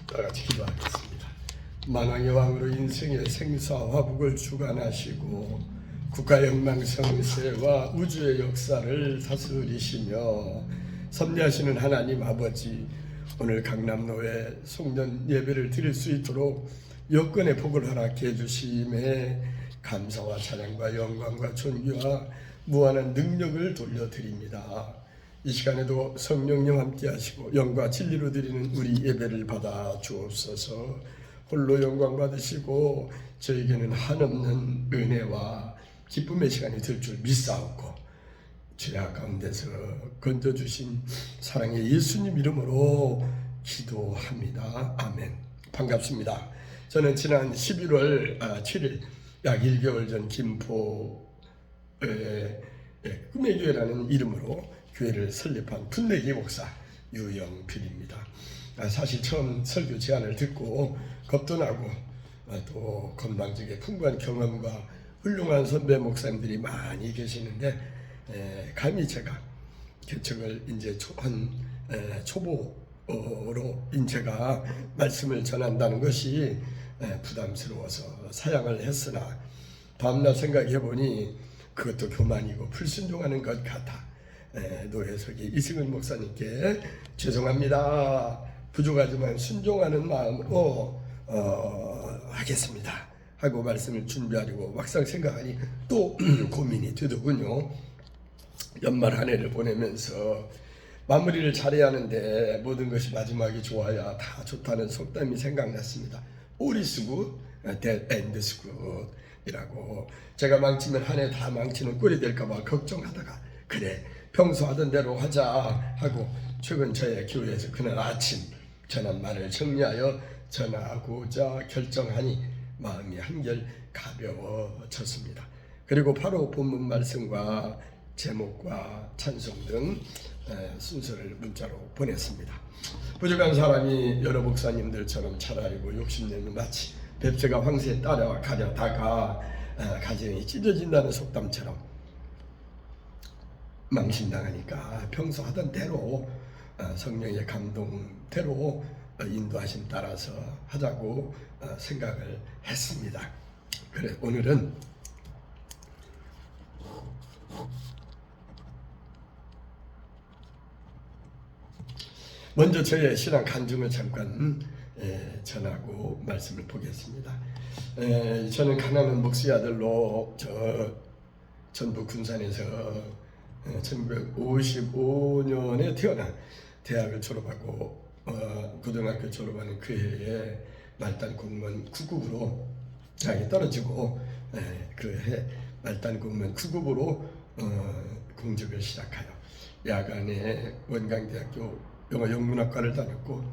다 같이 기도하겠습니다. 만왕의 왕으로 인생의 생사 화복을 주관하시고 국가 영망성세와 우주의 역사를 다스리시며 섭리하시는 하나님 아버지, 오늘 강남로에 송년 예배를 드릴 수 있도록 여건의 복을 허락해 주심에 감사와 찬양과 영광과 존귀와 무한한 능력을 돌려드립니다. 이 시간에도 성령님 함께 하시고 영과 진리로 드리는 우리 예배를 받아 주옵소서. 홀로 영광 받으시고 저에게는 한없는 은혜와 기쁨의 시간이 될 줄 믿사옵고 죄악 가운데서 건져주신 사랑의 예수님 이름으로 기도합니다. 아멘. 반갑습니다. 저는 지난 11월 7일 약 1개월 전 김포에 꿈의 교회라는 이름으로 교회를 설립한 분내기 목사 유영필입니다. 사실 처음 설교 제안을 듣고 겁도 나고 또 건방지게 풍부한 경험과 훌륭한 선배 목사님들이 많이 계시는데 감히 제가 개척을 이제 초보로 제가 말씀을 전한다는 것이 부담스러워서 사양을 했으나 다음날 생각해 보니 그것도 교만이고 불순종하는 것 같아 노혜석이 이승은 목사님께 죄송합니다. 부족하지만 순종하는 마음으로 하겠습니다 하고 말씀을 준비하려고 막상 생각하니 또 고민이 되더군요. 연말 한 해를 보내면서 마무리를 잘해야 하는데 모든 것이 마지막이 좋아야 다 좋다는 속담이 생각났습니다. All is good, that end is good 이라고. 제가 망치면 한 해 다 망치는 꼴이 될까봐 걱정하다가 그래 평소 하던 대로 하자 하고 최근 저의 교회에서 그날 아침 전한 말을 정리하여 전하고자 결정하니 마음이 한결 가벼워졌습니다. 그리고 바로 본문 말씀과 제목과 찬송 등 순서를 문자로 보냈습니다. 부족한 사람이 여러 목사님들처럼 잘 알고 욕심내는 마치 뱁새가 황새에 따라 가려다가 가정이 찢어진다는 속담처럼 망신당하니까 평소 하던 대로 성령의 감동대로 인도하심 따라서 하자고 생각을 했습니다. 그래 오늘은 먼저 저의 신앙 간증을 잠깐 전하고 말씀을 보겠습니다. 저는 가난한 목수의 아들로 전북 군산에서 1955년에 태어나 대학을 졸업하고 고등학교 졸업하는 그 해에 말단 공무원 9급으로 대학에 떨어지고 그 해 말단 공무원 9급으로 공직을 시작하여 야간에 원광대학교 영어 영문학과를 다녔고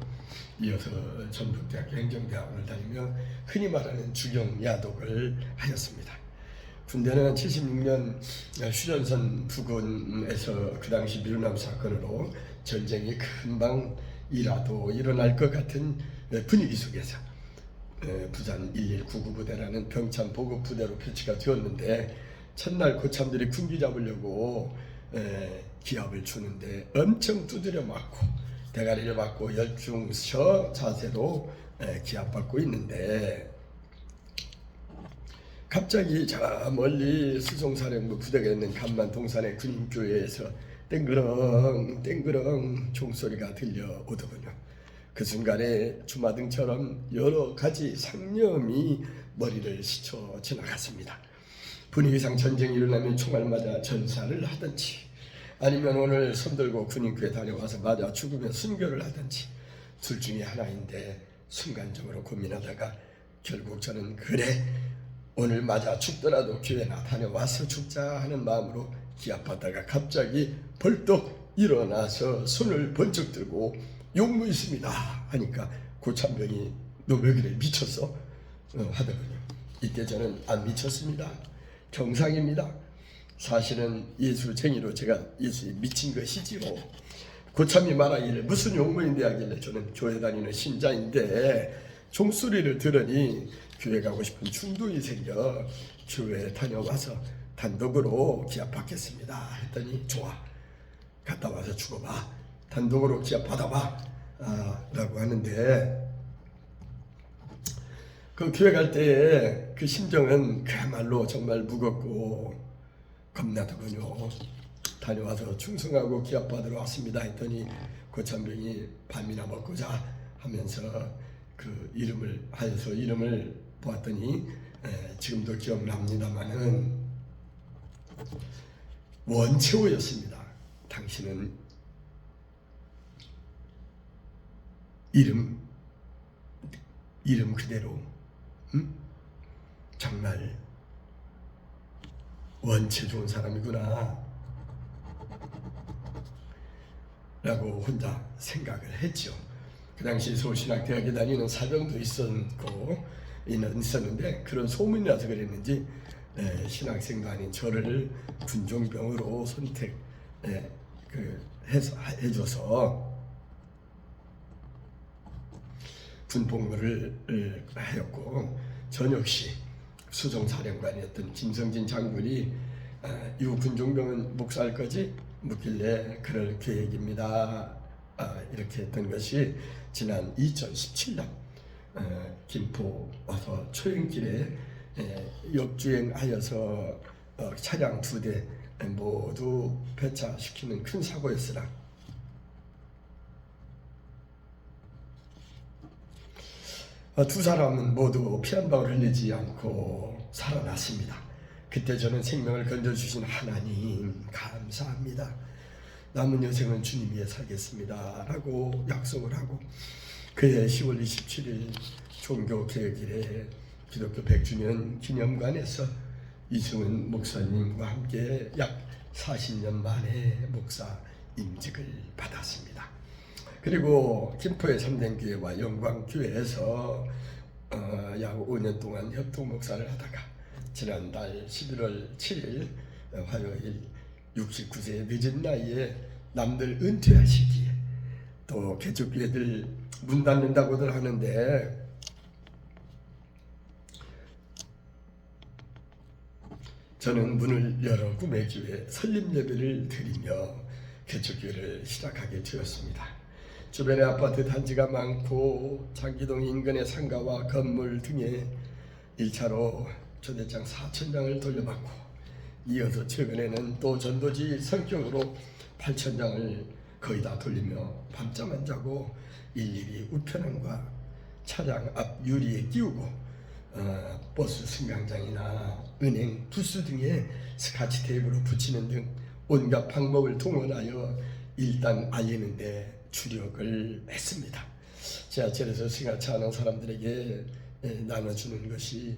이어서 전북대학교 행정대학원을 다니며 흔히 말하는 주경야독을 하였습니다. 군대는 76년 휴전선 부근에서 그 당시 밀남 사건으로 전쟁이 금방이라도 일어날 것 같은 분위기 속에서 부산 1199부대라는 병참 보급부대로 표치가 되었는데 첫날 고참들이 군기 잡으려고 기합을 주는데 엄청 두드려 맞고 대가리를 맞고 열중서 자세로 기합받고 있는데 갑자기 저 멀리 수송사령부 부대가 있는 간만 동산의 군인교회에서 땡그렁 땡그렁 총소리가 들려오더군요. 그 순간에 주마등처럼 여러 가지 상념이 머리를 스쳐 지나갔습니다. 분위기상 전쟁이 일어나면 총알 맞아 전사를 하든지 아니면 오늘 손들고 군인교회 다녀와서 맞아 죽으면 순교를 하든지 둘 중에 하나인데 순간적으로 고민하다가 결국 저는 그래 오늘 맞아 죽더라도 교회나 다녀와서 죽자 하는 마음으로 기합하다가 갑자기 벌떡 일어나서 손을 번쩍 들고 용무 있습니다 하니까 고참병이 너 왜 그래 미쳤어? 하더군요. 이때 저는 안 미쳤습니다. 정상입니다. 사실은 예수쟁이로 제가 예수에 미친 것이지요. 고참이 말하기를 무슨 용무인데 하길래 저는 교회 다니는 신자인데 종소리를 들으니 교회 가고 싶은 충동이 생겨 교회에 다녀와서 단독으로 기합받겠습니다 했더니 좋아 갔다 와서 죽어봐 단독으로 기합 받아봐 라고 하는데 그 교회 갈 때 그 심정은 그야말로 정말 무겁고 겁나더군요. 다녀와서 충성하고 기합받으러 왔습니다 했더니 고참병이 밥이나 먹고자 하면서 그 이름을 하여서 이름을 보았더니 지금도 기억납니다마는 원채호였습니다. 당신은 이름 그대로 정말 원체 좋은 사람이구나 라고 혼자 생각을 했죠. 그 당시 서울신학대학에 다니는 사정도 있었는데 그런 소문이 나서 그랬는지 신학생도 아닌 저를 군종병으로 해줘서 군복무를 하였고, 전 역시 수송사령관이었던 김성진 장군이 이후 군종병은 목사할 거지 묻길래 그럴 계획입니다. 이렇게 했던 것이 지난 2017년 김포 와서 초행길에 역주행하여서 차량 2대 모두 폐차시키는 큰 사고였으나 두 사람은 모두 피 한 방울 흘리지 않고 살아났습니다. 그때 저는 생명을 건져주신 하나님 감사합니다. 남은 여생은 주님 위해 살겠습니다 라고 약속을 하고 그해 10월 27일 종교개혁일에 기독교 100주년 기념관에서 이승은 목사님과 함께 약 40년 만에 목사 임직을 받았습니다. 그리고 김포의 참된교회와 영광교회에서 약 5년 동안 협동 목사를 하다가 지난달 11월 7일 화요일 69세의 늦은 나이에 남들 은퇴하시기에 또 개척교회들 문 닫는다고들 하는데 저는 문을 열어 꿈의 교회 설립 예배를 드리며 개척교회를 시작하게 되었습니다. 주변에 아파트 단지가 많고 장기동 인근의 상가와 건물 등에 1차로 초대장 4,000장을 돌려받고 이어서 최근에는 또 전도지 성격으로 8,000장을 거의 다 돌리며 밤잠 안 자고 일일이 우편함과 차량 앞 유리에 끼우고 버스 승강장이나 은행 부스 등에 스카치 테이프로 붙이는 등 온갖 방법을 동원하여 일단 알리는데 주력을 했습니다. 지하철에서 승하차하는 사람들에게 나눠주는 것이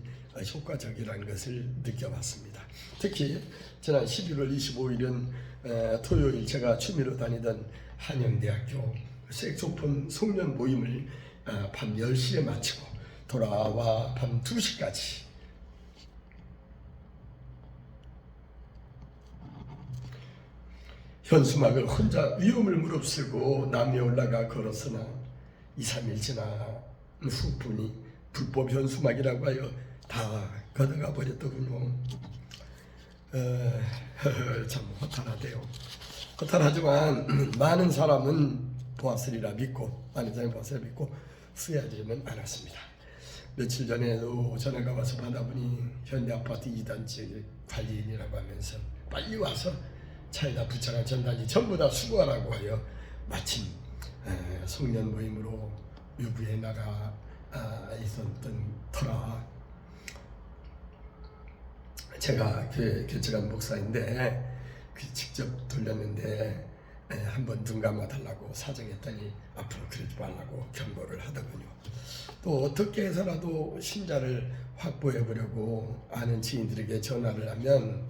효과적이라는 것을 느껴봤습니다. 특히 지난 11월 25일은 토요일 제가 취미로 다니던 한영대학교 색소폰 송년 모임을 밤 10시에 마치고 돌아와 밤 2시까지 현수막을 혼자 위험을 무릅쓰고 남에 올라가 걸었으나 2, 3일 지나 후분이 불법 현수막이라고 하여 다 걷어가 버렸더군요. 참 허탈하대요. 허탈하지만 많은 사람은 보았으리라 믿고 후회하지는 않았습니다. 며칠 전에도 전화가 와서 받아보니 현대아파트 2단지 관리인이라고 하면서 빨리 와서 차에다 붙여간 전단지 전부 다 수거하라고 하여 마침 송년 모임으로 유부에 나가 있었던 터라 제가 교회 개척한 목사인데 직접 돌렸는데 한번 눈 감아달라고 사정했더니 앞으로 그러지 말라고 경고를 하더군요. 또 어떻게 해서라도 신자를 확보해 보려고 아는 지인들에게 전화를 하면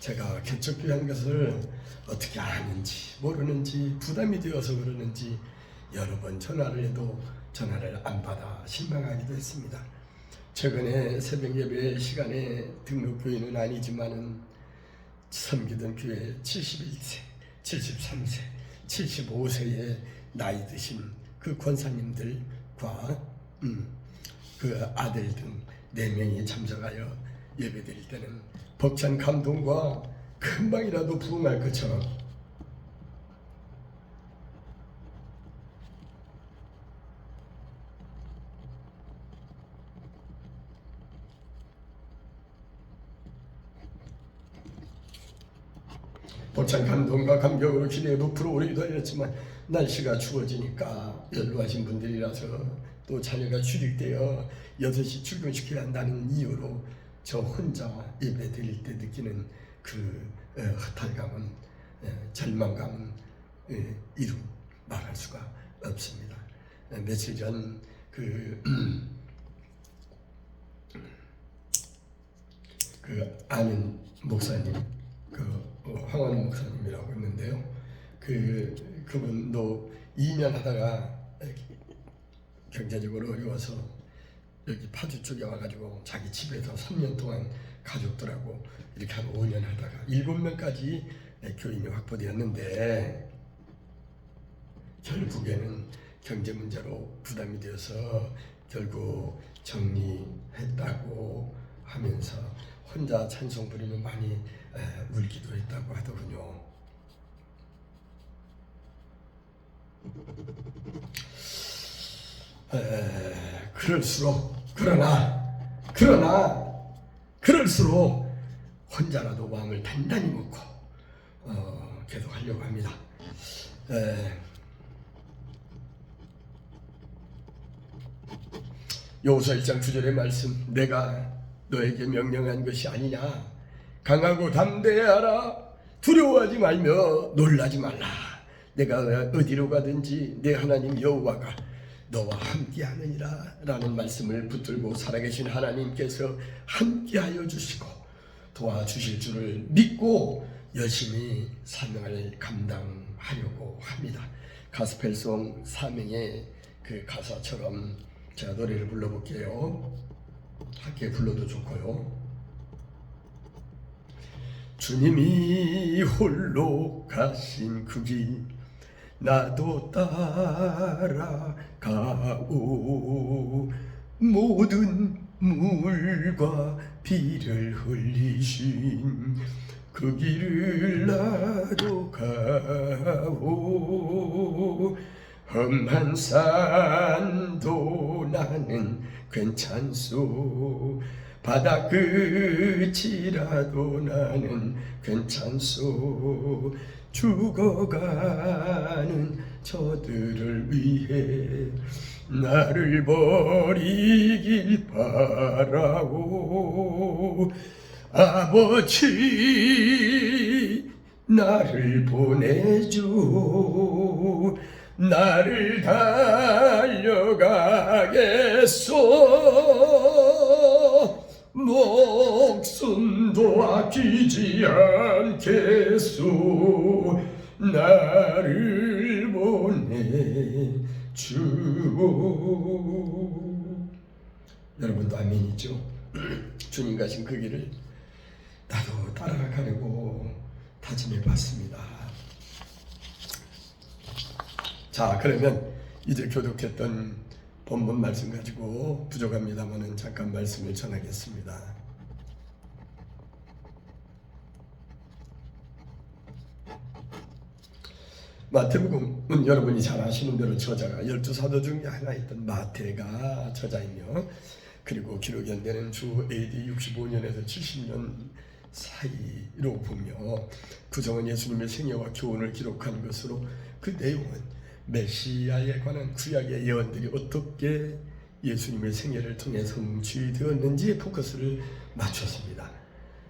제가 개척교회한 것을 어떻게 아는지 모르는지 부담이 되어서 그러는지 여러 번 전화를 해도 전화를 안 받아 실망하기도 했습니다. 최근에 새벽 예배 시간에 등록교회는 아니지만은 섬기던 교회 71세, 73세, 75세의 나이 드신 그 권사님들과 그 아들 등 4명이 참석하여 예배드릴 때는 벅찬 감동과 금방이라도 부흥할 것처럼 벅찬 감동과 감격으로 기대에 부풀어 오르기도 하였지만 날씨가 추워지니까 연로하신 분들이라서 또 자녀가 취직되어 6시 출근시켜야 한다는 이유로 저 혼자 예배 드릴 때 느끼는 그 허탈감은 절망감은 이루 말할 수가 없습니다. 며칠 전 그 아는 목사님, 황원우 목사님이라고 있는데요. 그분도 2년 하다가 경제적으로 어려워서 여기 파주 쪽에 와가지고 자기 집에서 3년 동안 가족들하고 이렇게 한 5년 하다가 7명까지 교인이 확보되었는데 결국에는 경제 문제로 부담이 되어서 결국 정리했다고 하면서 혼자 찬송 부리며 많이 울기도 했다고 하더군요. 그럴수록 혼자라도 마음을 단단히 먹고 계속 하려고 합니다. 여호수아 1장 9절의 말씀, 내가 너에게 명령한 것이 아니냐. 강하고 담대하라. 두려워하지 말며 놀라지 말라. 내가 어디로 가든지 내 하나님 여호와가 너와 함께하느니라 라는 말씀을 붙들고 살아계신 하나님께서 함께하여 주시고 도와주실 줄을 믿고 열심히 사명을 감당하려고 합니다. 가스펠송 사명의 그 가사처럼 제가 노래를 불러볼게요. 함께 불러도 좋고요. 주님이 홀로 가신 그 길 나도 따라가오. 모든 물과 비를 흘리신 그 길을 나도 가오. 험한 산도 나는 괜찮소. 바다 끝이라도 나는 괜찮소. 죽어가는 저들을 위해 나를 버리길 바라오. 아버지 나를 보내줘. 나를 달려가겠소. 목숨도 아끼지 않겠소. 나를 보내주. 여러분도 아멘이죠? 주님 가신 그 길을 나도 따라가려고 다짐해 봤습니다. 자, 그러면 이제 교독했던 본문 말씀 가지고 부족합니다만은 잠깐 말씀을 전하겠습니다. 마태복음은 여러분이 잘 아시는 대로 저자가 12사도 중에 하나였던 마태가 저자이며, 그리고 기록이 안 되는 주 AD 65년에서 70년 사이로 보며 구성은 예수님의 생애와 교훈을 기록한 것으로 그 내용은 메시아에 관한 구약의 예언들이 어떻게 예수님의 생애를 통해 성취되었는지에 포커스를 맞췄습니다.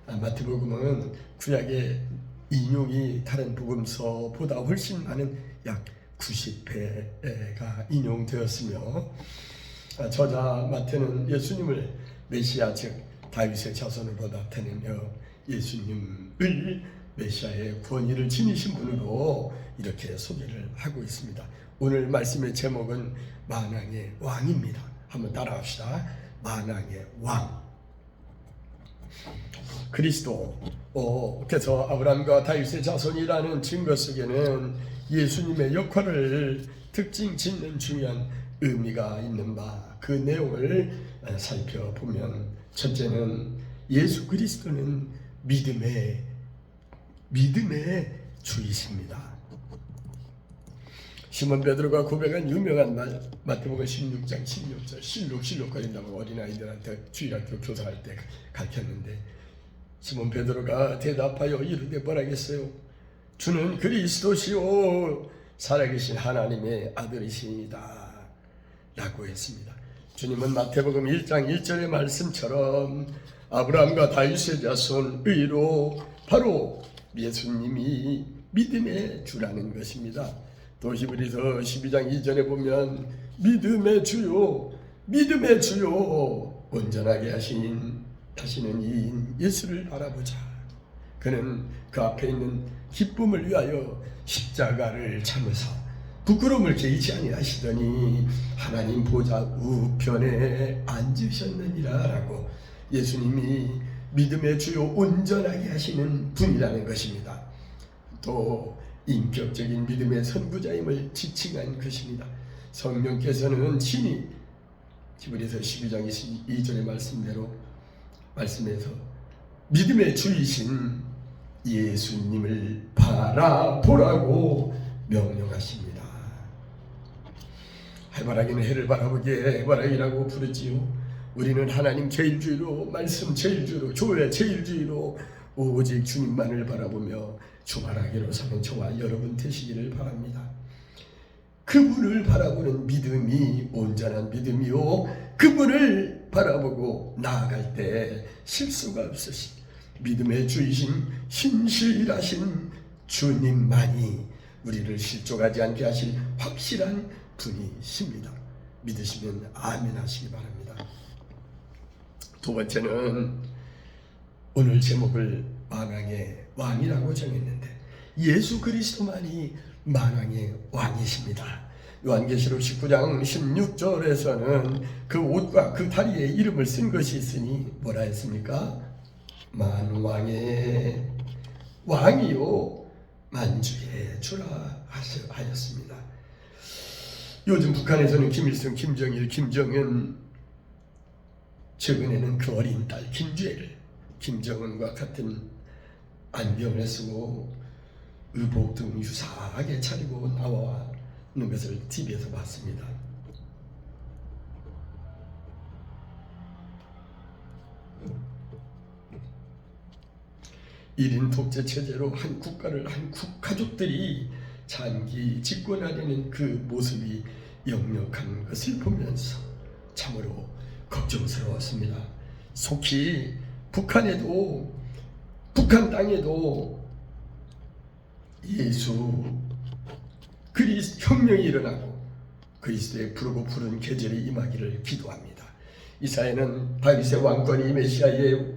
마태복음은 구약의 인용이 다른 복음서보다 훨씬 많은 약 90회가 인용되었으며, 저자 마태는 예수님을 메시아 즉 다윗의 자손으로 나타내며 예수님을 메시아의 권위를 지니신 분으로 이렇게 소개를 하고 있습니다. 오늘 말씀의 제목은 만왕의 왕입니다. 한번 따라합시다. 만왕의 왕. 그리스도께서 아브라함과 다윗의 자손이라는 증거 속에는 예수님의 역할을 특징 짓는 중요한 의미가 있는 바, 그 내용을 살펴보면, 첫째는 예수 그리스도는 믿음의 주이십니다. 시몬 베드로가 고백한 유명한 말, 마태복음 16장 16절, 실룩거린다고 어린아이들한테 주일학교 교사할 때 가르쳤는데, 시몬 베드로가 대답하여 이르되 뭐라겠어요? 주는 그리스도시요 살아계신 하나님의 아들이시니다 라고 했습니다. 주님은 마태복음 1장 1절의 말씀처럼 아브라함과 다윗의 자손 의로 바로 예수님이 믿음의 주라는 것입니다. 또 히브리서 12장 2절에 보면 믿음의 주요 온전하게 하시는 이인 예수를 바라보자. 그는 그 앞에 있는 기쁨을 위하여 십자가를 참으사 부끄러움을 개의치 아니하시더니 하나님 보좌 우편에 앉으셨느니라 라고 예수님이 믿음의 주요 온전하게 하시는 분이라는 것입니다. 또 인격적인 믿음의 선구자임을 지칭한 것입니다. 성령께서는 친히 히브리서 12장 22절의 말씀에서 믿음의 주이신 예수님을 바라보라고 명령하십니다. 해바라기는 해를 바라보기에 해바라기라고 부르지요. 우리는 하나님 제일주의로, 말씀 제일주의로, 교회 제일주의로 오직 주님만을 바라보며 주말하기로 사는 저와 여러분 되시기를 바랍니다. 그분을 바라보는 믿음이 온전한 믿음이요, 그분을 바라보고 나아갈 때 실수가 없으신 믿음의 주이신 신실하신 주님만이 우리를 실족하지 않게 하실 확실한 분이십니다. 믿으시면 아멘 하시기 바랍니다. 두 번째는 오늘 제목을 만왕의 왕이라고 정했는데 예수 그리스도만이 만왕의 왕이십니다. 요한계시록 19장 16절에서는 그 옷과 그 다리에 이름을 쓴 것이 있으니 뭐라 했습니까? 만왕의 왕이요 만주의 주라 하였습니다. 요즘 북한에서는 김일성, 김정일, 김정은, 최근에는 그 어린 딸 김주애를 김정은과 같은 안경을 쓰고 의복 등 유사하게 차리고 나와는 것을 TV에서 봤습니다. 일인 독재 체제로 한 국가를 한 가족들이 장기 집권하려는 그 모습이 역력한 것을 보면서 참으로 걱정스러웠습니다. 속히 북한 땅에도 예수 그리스도 혁명이 일어나고 그리스도의 부르고 부른 계절이 임하기를 기도합니다. 이사야는 다윗의 왕권이 메시아의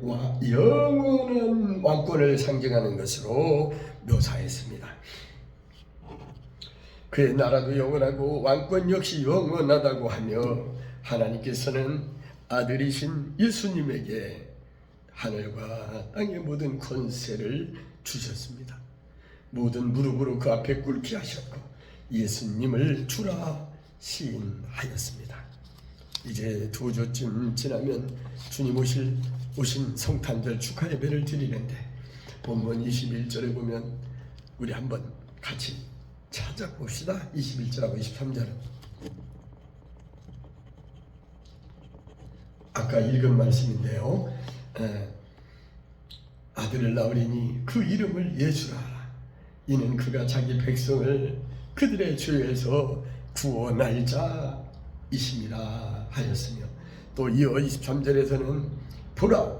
영원한 왕권을 상징하는 것으로 묘사했습니다. 그의 나라도 영원하고 왕권 역시 영원하다고 하며 하나님께서는 아들이신 예수님에게 하늘과 땅의 모든 권세를 주셨습니다. 모든 무릎으로 그 앞에 꿇게 하셨고 예수님을 주라 시인하였습니다. 이제 2주쯤 지나면 주님 오신 성탄절 축하 예배를 드리는데 본문 21절에 보면 우리 한번 같이 찾아봅시다. 21절하고 23절은 아까 읽은 말씀인데요. 아들을 낳으리니 그 이름을 예수라 하라. 이는 그가 자기 백성을 그들의 죄에서 구원할 자이심이라 하였으며, 또 이어 23절에서는 보라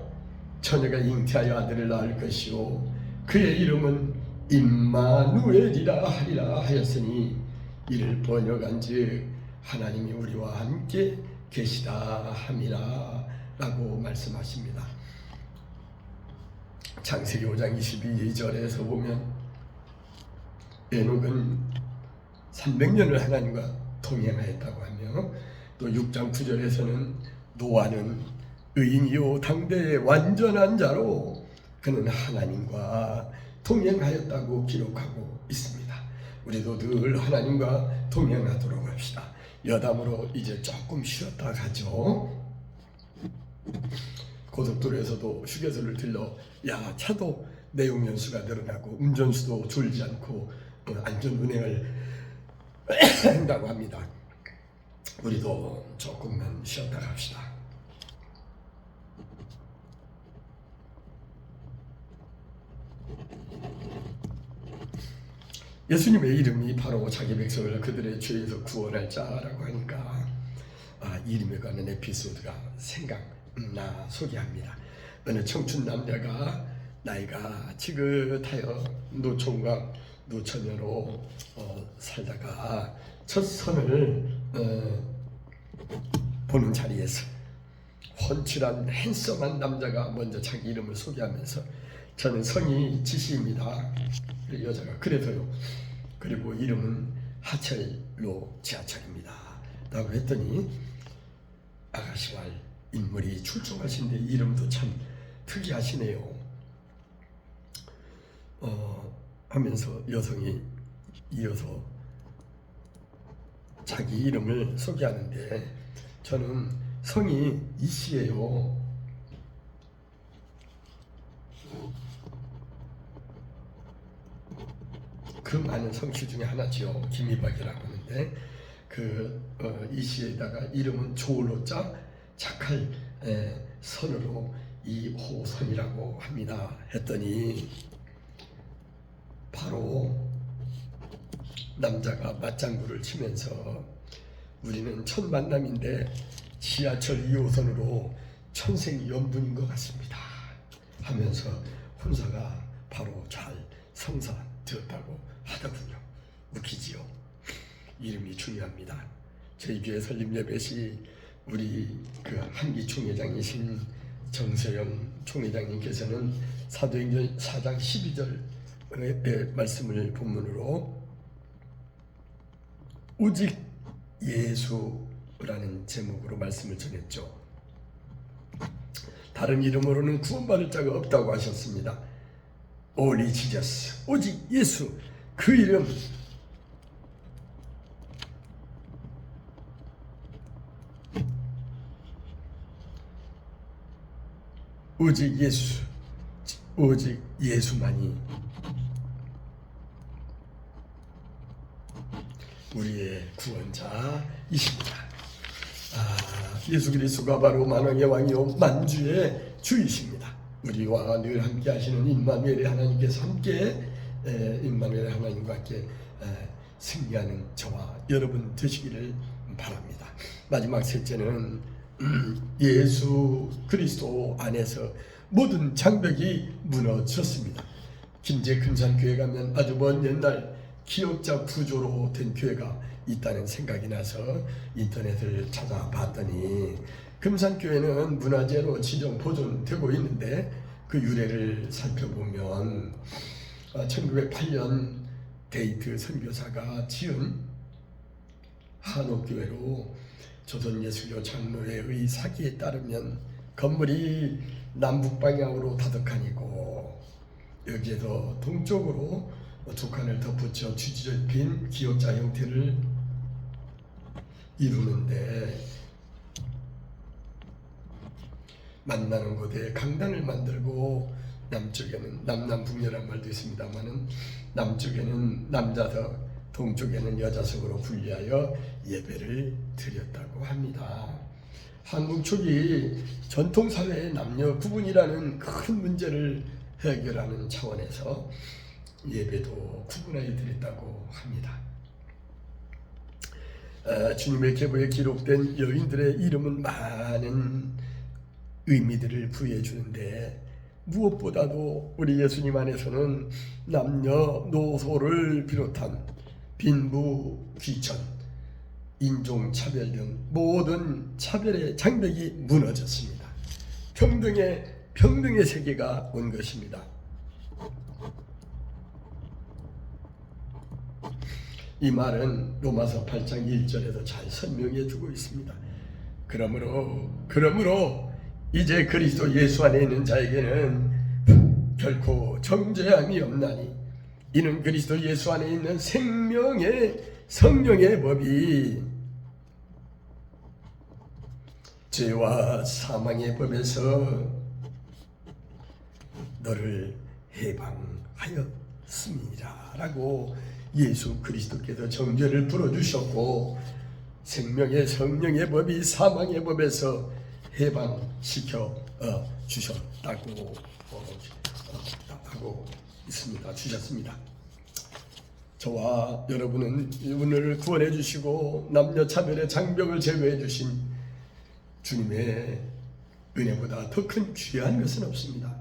처녀가 잉태하여 아들을 낳을 것이요 그의 이름은 임마누엘이라 하리라 하였으니 이를 번역한즉 하나님이 우리와 함께 계시다 함이라 라고 말씀하십니다. 창세기 5장 22절에서 보면 에녹은 300년을 하나님과 동행하였다고 하며, 또 6장 9절에서는 노아는 의인이요 당대의 완전한 자로 그는 하나님과 동행하였다고 기록하고 있습니다. 우리도 늘 하나님과 동행하도록 합시다. 여담으로 이제 조금 쉬었다 가죠. 고속도로에서도 휴게소를 들러 차도 내용 연수가 늘어나고 운전수도 줄지 않고 안전 운행을 한다고 합니다. 우리도 조금만 쉬었다 갑시다. 예수님의 이름이 바로 자기 백성을 그들의 죄에서 구원할 자라고 하니까 이름에 관한 에피소드가 생각나 소개합니다. 어느 청춘 남자가 나이가 지긋하여 노총각 노처녀로 살다가 첫 선을 보는 자리에서 훤칠한 핸섬한 남자가 먼저 자기 이름을 소개하면서 저는 성이 지시입니다. 여자가 그래서요. 그리고 이름은 하철로 지하철입니다. 라고 했더니 아가씨와 인물이 출중하신데 이름도 참 특이하시네요. 하면서 여성이 이어서 자기 이름을 소개하는데 저는 성이 이씨예요. 그 많은 성씨 중에 하나지요. 김이박이라고 하는데 이씨에다가 이름은 조로자 착할 선으로 이호선이라고 합니다. 했더니 바로 남자가 맞장구를 치면서 우리는 첫 만남인데 지하철 2호선으로 천생연분인 것 같습니다 하면서 혼사가 바로 잘 성사되었다고 하더군요. 웃기지요. 이름이 중요합니다. 저희 교회 설립 예배 시 우리 한기 총회장이신 정서영 총회장님께서는 사도행전 4장 12절의 말씀을 본문으로 오직 예수라는 제목으로 말씀을 전했죠. 다른 이름으로는 구원받을 자가 없다고 하셨습니다. Only Jesus, 오직 예수, 그 이름 오직 예수, 오직 예수만이 우리의 구원자이십니다. 예수 그리스도가 바로 만왕의 왕이요 만주의 주이십니다. 우리와 늘 함께 하시는 임마누엘의 하나님께서 함께 임마누엘의 하나님과 함께 승리하는 저와 여러분 되시기를 바랍니다. 마지막 셋째는 예수 그리스도 안에서 모든 장벽이 무너졌습니다. 김제 금산교회 가면 아주 먼 옛날 기억자 구조로 된 교회가 있다는 생각이 나서 인터넷을 찾아봤더니 금산교회는 문화재로 지정 보존되고 있는데 그 유래를 살펴보면 1908년 데이트 선교사가 지은 한옥교회로 조선예수교 장로회의 사기에 따르면 건물이 남북방향으로 다득하니고 여기에서 동쪽으로 두 칸을 덧붙여 뒤집힌 기역자 형태를 이루는데 만나는 곳에 강단을 만들고 남쪽에는 남남북녀란 말도 있습니다만은 남쪽에는 남자석 동쪽에는 여자석으로 분리하여 예배를 드렸다고 합니다. 한국 초기 전통사회의 남녀 구분이라는 큰 문제를 해결하는 차원에서 예배도 구분하여 드렸다고 합니다. 주님의 계보에 기록된 여인들의 이름은 많은 의미들을 부여해 주는데 무엇보다도 우리 예수님 안에서는 남녀노소를 비롯한 빈부, 귀천, 인종차별 등 모든 차별의 장벽이 무너졌습니다. 평등의 세계가 온 것입니다. 이 말은 로마서 8장 1절에도 잘 설명해 주고 있습니다. 그러므로 이제 그리스도 예수 안에 있는 자에게는 결코 정죄함이 없나니 이는 그리스도 예수 안에 있는 생명의 성령의 법이 죄와 사망의 법에서 너를 해방하였음이라 라고 예수 그리스도께서 정죄를 풀어주셨고 생명의 성령의 법이 사망의 법에서 해방시켜 주셨다고 하고 있습니다. 주셨습니다. 저와 여러분은 이분을 구원해 주시고 남녀 차별의 장벽을 제거해 주신 주님의 은혜보다 더 큰 귀한 것은 없습니다.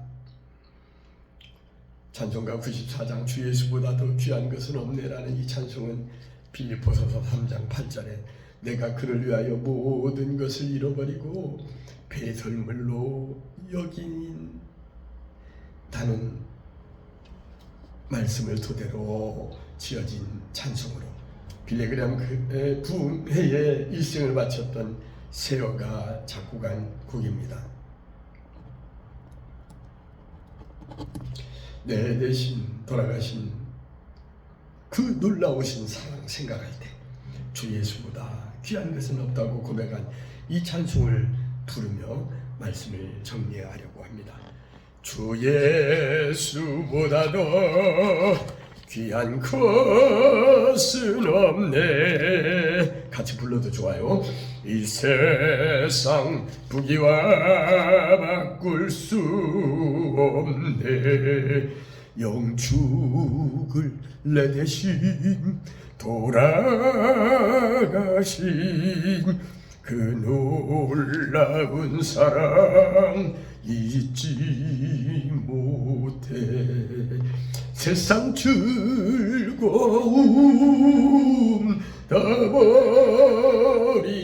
찬송가 94장 주 예수보다 더 귀한 것은 없네라는 이 찬송은 빌립보서서 3장 8절에 내가 그를 위하여 모든 것을 잃어버리고 배설물로 여긴 다는 말씀을 토대로 지어진 찬송으로 빌레그램 부흥회에 일생을 바쳤던 세어가 작곡한 곡입니다. 내 대신 돌아가신 그 놀라우신 사랑 생각할 때 주 예수보다 귀한 것은 없다고 고백한 이 찬송을 부르며 말씀을 정리하려고 합니다. 주 예수보다도 귀한 것은 없네. 같이 불러도 좋아요. 이 세상 부귀와 바꿀 수 없네. 영축을 내 대신 돌아가신 그 놀라운 사랑 잊지 못해. 세상 즐거움 다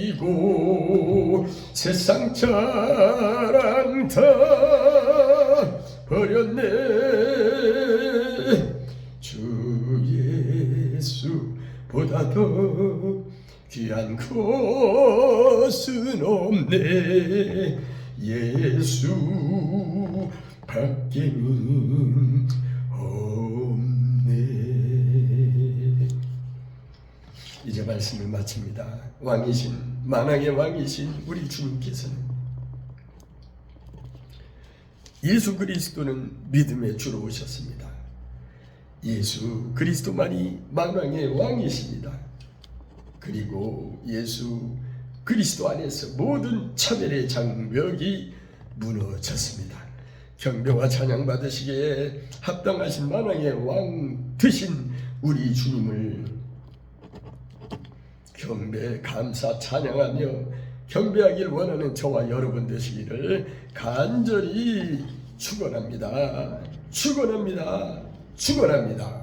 버리고 세상 자랑 다 버렸네. 주 예수보다 더 귀한 것은 없네. 예수 밖에는 없네. 이제 말씀을 마칩니다. 왕이신 만왕의 왕이신 우리 주님께서는 예수 그리스도는 믿음의 주로 오셨습니다. 예수 그리스도만이 만왕의 왕이십니다. 그리고 예수 그리스도 안에서 모든 차별의 장벽이 무너졌습니다. 경배와 찬양 받으시기에 합당하신 만왕의 왕 되신 우리 주님을 경배, 감사, 찬양하며 경배하길 원하는 저와 여러분 되시기를 간절히 축원합니다. 축원합니다. 축원합니다.